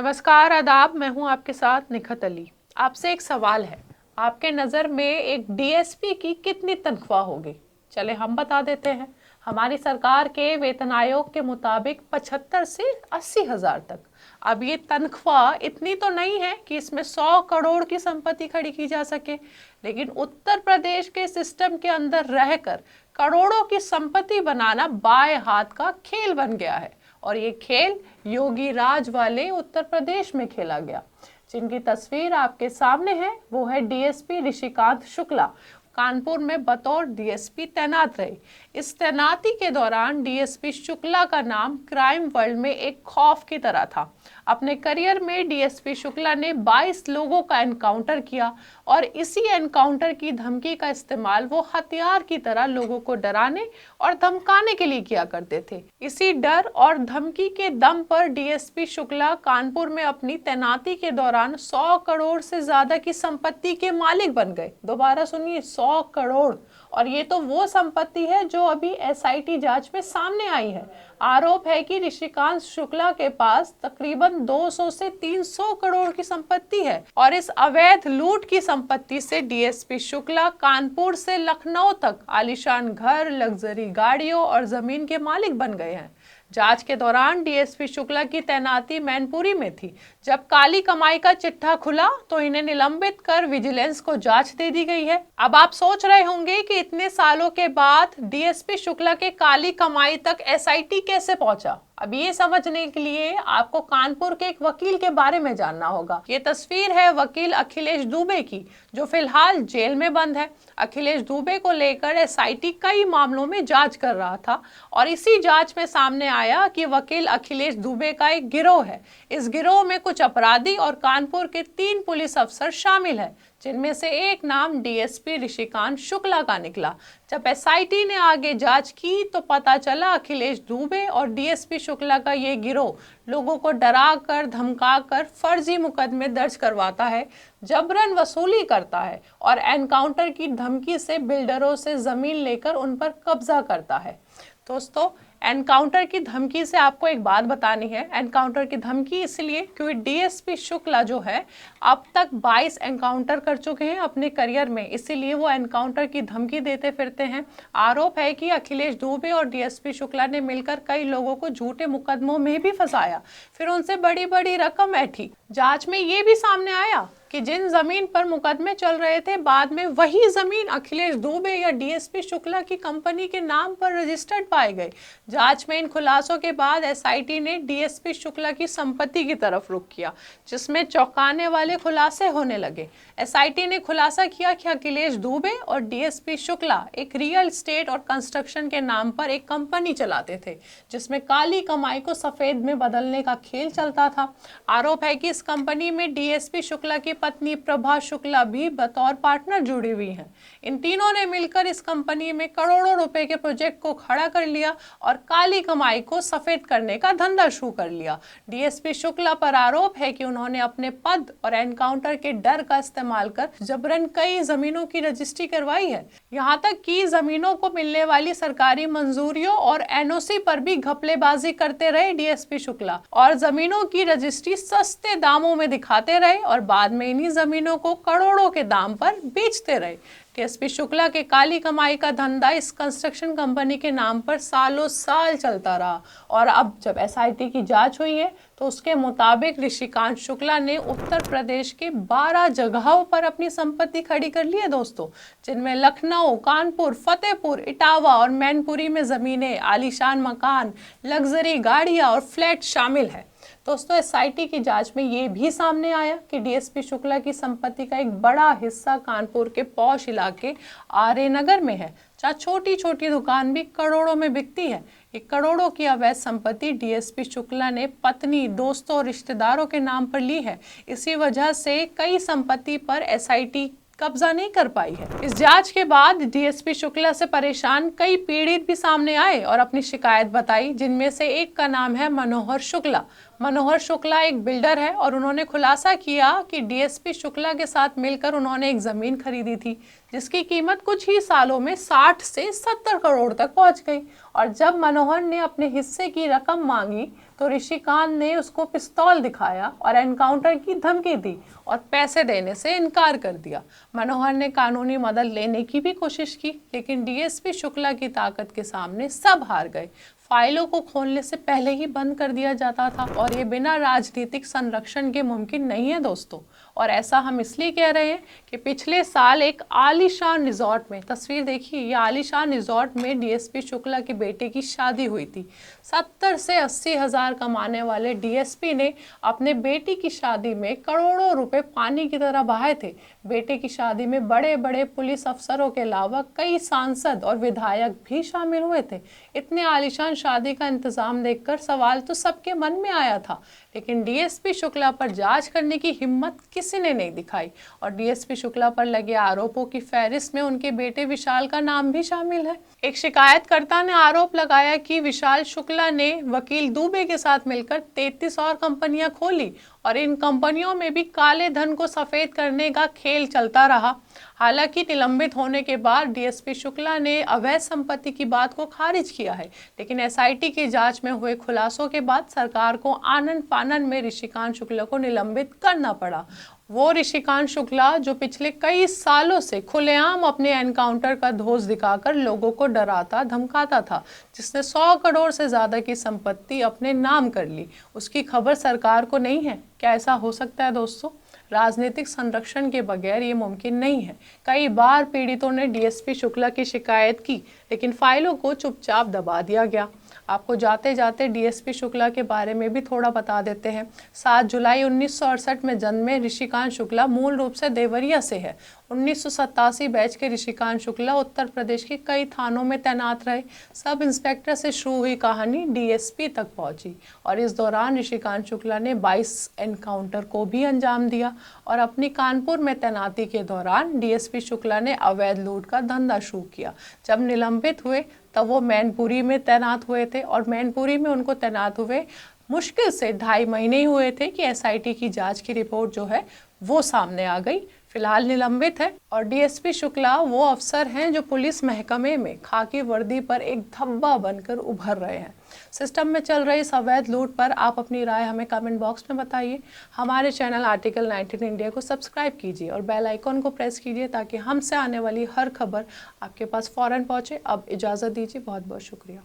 नमस्कार, आदाब। मैं हूं आपके साथ निखत अली। आपसे एक सवाल है, आपके नज़र में एक डीएसपी की कितनी तनख्वाह होगी? चले हम बता देते हैं। हमारी सरकार के वेतन आयोग के मुताबिक 75 से 80 हज़ार तक। अब ये तनख्वाह इतनी तो नहीं है कि इसमें 100 करोड़ की संपत्ति खड़ी की जा सके, लेकिन उत्तर प्रदेश के सिस्टम के अंदर रहकर करोड़ों की संपत्ति बनाना बाएं हाथ का खेल बन गया है। और ये खेल योगी राज वाले उत्तर प्रदेश में खेला गया। जिनकी तस्वीर आपके सामने है वो है डीएसपी ऋषिकांत शुक्ला। कानपुर में बतौर डीएसपी तैनात रहे। इस तैनाती के दौरान डीएसपी शुक्ला का नाम क्राइम वर्ल्ड में एक खौफ की तरह था। अपने करियर में डीएसपी शुक्ला ने 22 लोगों का एनकाउंटर किया और इसी एनकाउंटर की धमकी का इस्तेमाल वो हथियार की तरह लोगों को डराने और धमकाने के लिए किया करते थे। इसी डर और धमकी के दम पर डीएसपी शुक्ला कानपुर में अपनी तैनाती के दौरान 100 करोड़ से ज्यादा की संपत्ति के मालिक बन गए। दोबारा सुनिए, 100 करोड़। और ये तो वो संपत्ति है जो अभी एसआईटी जांच में सामने आई है। आरोप है कि ऋषिकांत शुक्ला के पास तकरीबन 200 से 300 करोड़ की संपत्ति है और इस अवैध लूट की संपत्ति से डीएसपी शुक्ला कानपुर से लखनऊ तक आलीशान घर, लग्जरी गाड़ियों और जमीन के मालिक बन गए हैं। जांच के दौरान डीएसपी शुक्ला की तैनाती मैनपुरी में थी। जब काली कमाई का चिट्ठा खुला तो इन्हें निलंबित कर विजिलेंस को जांच दे दी गई है। अब आप सोच रहे होंगे कि इतने सालों के बाद डीएसपी शुक्ला के काली कमाई तक एसआईटी कैसे पहुंचा। अब ये समझने के लिए आपको कानपुर के एक वकील के बारे में जानना होगा। ये तस्वीर है वकील अखिलेश दुबे की, जो फिलहाल जेल में बंद है। अखिलेश दुबे को लेकर एसआईटी कई मामलों में जांच कर रहा था और इसी जांच में सामने आया कि वकील अखिलेश दुबे का एक गिरोह है। इस गिरोह में कुछ अपराधी और कानपुर के 3 पुलिस अफसर शामिल हैं, जिनमें से एक नाम डीएसपी ऋषिकांत शुक्ला का निकला। जब एसआईटी ने आगे जांच की तो पता चला अखिलेश दुबे और डीएसपी शुक्ला का ये गिरोह लोगों को डरा कर, धमका कर फर्जी मुकदमे दर्ज करवाता है, जबरन वसूली करता है और एनकाउंटर की धमकी से बिल्डरों से जमीन लेकर उन पर कब्जा करता है। दोस्तों, एनकाउंटर की धमकी से आपको एक बात बतानी है। एनकाउंटर की धमकी इसलिए क्योंकि डीएसपी शुक्ला जो है अब तक 22 एनकाउंटर कर चुके हैं अपने करियर में, इसीलिए वो एनकाउंटर की धमकी देते फिरते हैं। आरोप है कि अखिलेश दुबे और डीएसपी शुक्ला ने मिलकर कई लोगों को झूठे मुकदमों में भी फंसाया, फिर उनसे बड़ी बड़ी रकम ऐंठी। जांच में ये भी सामने आया कि जिन जमीन पर मुकदमे चल रहे थे, बाद में वही जमीन अखिलेश दुबे या डीएसपी शुक्ला की कंपनी के नाम पर रजिस्टर्ड पाए गए। जांच में इन खुलासों के बाद एसआईटी ने डीएसपी शुक्ला की संपत्ति की तरफ रुख किया, जिसमें चौंकाने वाले खुलासे होने लगे। एसआईटी ने खुलासा किया कि अखिलेश दुबे और डीएसपी शुक्ला एक रियल एस्टेट और कंस्ट्रक्शन के नाम पर एक कंपनी चलाते थे, जिसमें काली कमाई को सफेद में बदलने का खेल चलता था। आरोप है कि इस कंपनी में डीएसपी शुक्ला की पत्नी प्रभा शुक्ला भी बतौर पार्टनर जुड़ी हुई हैं। इन तीनों ने मिलकर इस कंपनी में करोड़ों रुपए के प्रोजेक्ट को खड़ा कर लिया और काली कमाई को सफेद करने का धंधा शुरू कर लिया। डीएसपी शुक्ला पर आरोप है कि उन्होंने अपने पद और एनकाउंटर के डर का इस्तेमाल कर जबरन कई जमीनों की रजिस्ट्री करवाई है। यहाँ तक कि जमीनों को मिलने वाली सरकारी मंजूरियों और एनओसी पर भी घपलेबाजी करते रहे डीएसपी शुक्ला और जमीनों की रजिस्ट्री सस्ते दामों में दिखाते रहे और बाद में इन्हीं जमीनों को करोड़ों के दाम पर बेचते रहे। डीएसपी शुक्ला के काली कमाई का धंधा इस कंस्ट्रक्शन कंपनी के नाम पर सालों साल चलता रहा और अब जब एसआईटी की जांच हुई है तो उसके मुताबिक ऋषिकांत शुक्ला ने उत्तर प्रदेश के 12 जगहों पर अपनी संपत्ति खड़ी कर ली है दोस्तों, जिनमें लखनऊ, कानपुर, फतेहपुर, इटावा और मैनपुरी में जमीनें, आलीशान मकान, लग्जरी गाड़ियां और फ्लैट शामिल है। दोस्तों, एसआईटी की जांच में ये भी सामने आया कि डीएसपी शुक्ला की संपत्ति का एक बड़ा हिस्सा कानपुर के पौष इलाके आर्य नगर में है, जहाँ छोटी छोटी दुकान भी करोड़ों में बिकती है। एक करोड़ों की अवैध संपत्ति डीएसपी शुक्ला ने पत्नी, दोस्तों और रिश्तेदारों के नाम पर ली है। इसी वजह से कई संपत्ति पर एसआईटी कब्जा नहीं कर पाई है। इस जांच के बाद डीएसपी शुक्ला से परेशान कई पीड़ित भी सामने आए और अपनी शिकायत बताई, जिनमें से एक का नाम है मनोहर शुक्ला। मनोहर शुक्ला एक बिल्डर है और उन्होंने खुलासा किया कि डीएसपी शुक्ला के साथ मिलकर उन्होंने एक जमीन खरीदी थी, जिसकी कीमत कुछ ही सालों में 60 से 70 करोड़ तक पहुंच गई। और जब मनोहर ने अपने हिस्से की रकम मांगी तो तो ऋषिकांत ने उसको पिस्तौल दिखाया और एनकाउंटर की धमकी दी और पैसे देने से इनकार कर दिया। मनोहर ने कानूनी मदद लेने की भी कोशिश की, लेकिन डीएसपी शुक्ला की ताकत के सामने सब हार गए। फाइलों को खोलने से पहले ही बंद कर दिया जाता था और ये बिना राजनीतिक संरक्षण के मुमकिन नहीं है दोस्तों। और ऐसा हम इसलिए कह रहे हैं कि पिछले साल एक आलीशान रिजॉर्ट में, तस्वीर देखिए, ये आलीशान रिजॉर्ट में डीएसपी शुक्ला के बेटे की शादी हुई थी। 70 से 80 हज़ार कमाने वाले डीएसपी ने अपने बेटी की शादी में करोड़ों रुपए पानी की तरह बहाए थे। बेटे की शादी में बड़े बड़े पुलिस अफसरों के अलावा कई सांसद और विधायक भी शामिल हुए थे। इतने आलीशान शादी का इंतजाम देखकर सवाल तो सबके मन में आया था, लेकिन डीएसपी शुक्ला पर जांच करने की हिम्मत किसी ने नहीं दिखाई। और डीएसपी शुक्ला पर लगे आरोपों की फहरिस्त में उनके बेटे विशाल का नाम भी शामिल है। एक शिकायतकर्ता ने आरोप लगाया कि विशाल शुक्ला ने वकील दुबे के साथ मिलकर 33 और कंपनियां खोली और इन कंपनियों में भी काले धन को सफेद करने का खेल चलता रहा। हालांकि निलंबित होने के बाद डीएसपी शुक्ला ने अवैध संपत्ति की बात को खारिज किया है, लेकिन एसआईटी की जांच में हुए खुलासों के बाद सरकार को आनन फानन में ऋषिकांत शुक्ला को निलंबित करना पड़ा। वो ऋषिकांत शुक्ला जो पिछले कई सालों से खुलेआम अपने एनकाउंटर का धोस दिखाकर लोगों को डराता धमकाता था, जिसने 100 करोड़ से ज्यादा की संपत्ति अपने नाम कर ली, उसकी खबर सरकार को नहीं है। क्या ऐसा हो सकता है दोस्तों? राजनीतिक संरक्षण के बगैर ये मुमकिन नहीं है। कई बार पीड़ितों ने डीएसपी शुक्ला की शिकायत की, लेकिन फाइलों को चुपचाप दबा दिया गया। आपको जाते जाते डीएसपी शुक्ला के बारे में भी थोड़ा बता देते हैं। 7 जुलाई 1968 में जन्मे ऋषिकांत शुक्ला मूल रूप से देवरिया से है। 1987 बैच के ऋषिकांत शुक्ला उत्तर प्रदेश के कई थानों में तैनात रहे। सब इंस्पेक्टर से शुरू हुई कहानी डीएसपी तक पहुंची और इस दौरान ऋषिकांत शुक्ला ने 22 एनकाउंटर को भी अंजाम दिया। और अपनी कानपुर में तैनाती के दौरान डीएसपी शुक्ला ने अवैध लूट का धंधा शुरू किया। जब निलंबित हुए तब वो मैनपुरी में तैनात हुए थे और मैनपुरी में उनको तैनात हुए मुश्किल से 2.5 महीने ही हुए थे कि एसआईटी की जांच की रिपोर्ट जो है वो सामने आ गई। फिलहाल निलंबित है। और डीएसपी शुक्ला वो अफसर हैं जो पुलिस महकमे में खाकी वर्दी पर एक धब्बा बनकर उभर रहे हैं। सिस्टम में चल रही इस अवैध लूट पर आप अपनी राय हमें कमेंट बॉक्स में बताइए। हमारे चैनल आर्टिकल 19 इंडिया को सब्सक्राइब कीजिए और बेल आइकॉन को प्रेस कीजिए ताकि हमसे आने वाली हर खबर आपके पास फौरन पहुंचे। अब इजाज़त दीजिए, बहुत बहुत शुक्रिया।